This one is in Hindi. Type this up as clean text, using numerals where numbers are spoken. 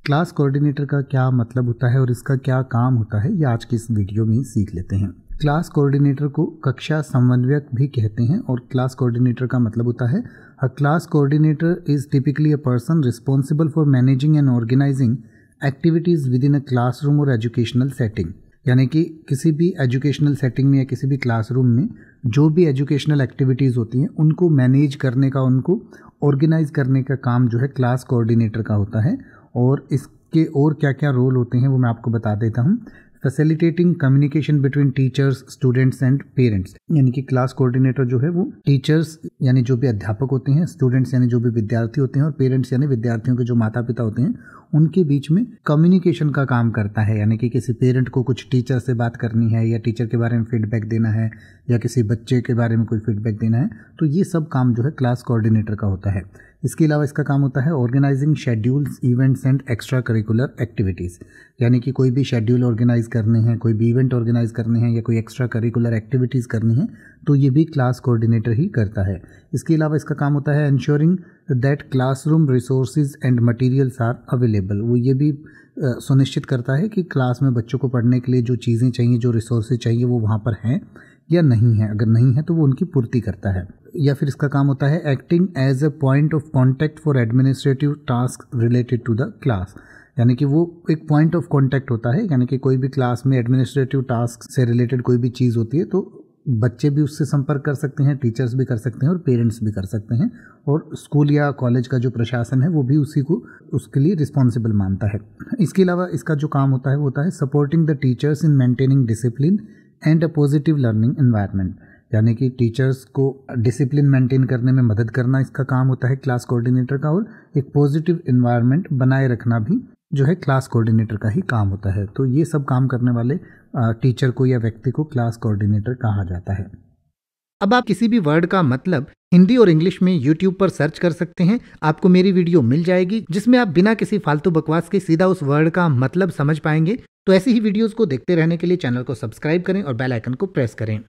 क्लास कोऑर्डिनेटर का क्या मतलब होता है और इसका क्या काम होता है, ये आज की इस वीडियो में सीख लेते हैं। क्लास कोऑर्डिनेटर को कक्षा समन्वयक भी कहते हैं और क्लास कोऑर्डिनेटर का मतलब होता है a class coordinator is typically a person responsible for managing and organising activities within a classroom और एजुकेशनल सेटिंग। यानी कि किसी भी एजुकेशनल सेटिंग में या किसी भी क्लासरूम में जो भी एजुकेशनल एक्टिविटीज़ होती हैं उनको मैनेज करने का, उनको ऑर्गेनाइज करने का काम जो है क्लास कोऑर्डिनेटर का होता है। और इसके और क्या क्या रोल होते हैं वो मैं आपको बता देता हूँ। Facilitating communication between teachers, students and parents, यानी कि क्लास कोऑर्डिनेटर जो है वो टीचर्स यानी जो भी अध्यापक होते हैं, स्टूडेंट्स यानी जो भी विद्यार्थी होते हैं और पेरेंट्स यानी विद्यार्थियों के जो माता पिता होते हैं उनके बीच में कम्युनिकेशन का काम करता है। यानी कि किसी पेरेंट को कुछ टीचर से बात करनी है या टीचर के बारे में फीडबैक देना है या किसी बच्चे के बारे में कोई फीडबैक देना है, तो ये सब काम जो है क्लास कोऑर्डिनेटर का होता है। इसके अलावा इसका काम होता है organising schedules, events and extracurricular activities, यानी कि कोई भी शेड्यूल ऑर्गेनाइज करने हैं, कोई भी इवेंट ऑर्गेनाइज करने हैं या कोई एक्स्ट्रा करिकुलर एक्टिविटीज़ करनी है तो ये भी क्लास कोऑर्डिनेटर ही करता है। इसके अलावा इसका काम होता है ensuring that classroom resources and materials are available. वो ये भी सुनिश्चित करता है कि क्लास में बच्चों को पढ़ने के लिए जो चीज़ें चाहिए, जो रिसोर्सेज चाहिए वो वहाँ पर हैं या नहीं है। अगर नहीं है तो वो उनकी पूर्ति करता है। या फिर इसका काम होता है acting as a point of contact for administrative task related to the class, यानी कि वो एक पॉइंट ऑफ कॉन्टैक्ट होता है। यानी कि कोई भी क्लास में एडमिनिस्ट्रेटिव टास्क से रिलेटेड कोई भी चीज़ होती है तो बच्चे भी उससे संपर्क कर सकते हैं, टीचर्स भी कर सकते हैं और पेरेंट्स भी कर सकते हैं। और स्कूल या कॉलेज का जो प्रशासन है वो भी उसी को उसके लिए रिस्पॉन्सिबल मानता है। इसके अलावा इसका जो काम होता है वो होता है supporting the teachers in maintaining discipline and a positive learning environment, यानी कि टीचर्स को डिसिप्लिन मेंटेन करने में मदद करना इसका काम होता है क्लास कोऑर्डिनेटर का। और एक पॉजिटिव एनवायरनमेंट बनाए रखना भी जो है क्लास कोऑर्डिनेटर का ही काम होता है। तो ये सब काम करने वाले टीचर को या व्यक्ति को क्लास कोऑर्डिनेटर कहा जाता है। अब आप किसी भी वर्ड का मतलब हिंदी और इंग्लिश में YouTube पर सर्च कर सकते हैं। आपको मेरी वीडियो मिल जाएगी जिसमें आप बिना किसी फालतू बकवास के सीधा उस वर्ड का मतलब समझ पाएंगे। तो ऐसी ही वीडियोस को देखते रहने के लिए चैनल को सब्सक्राइब करें और बेल आइकन को प्रेस करें।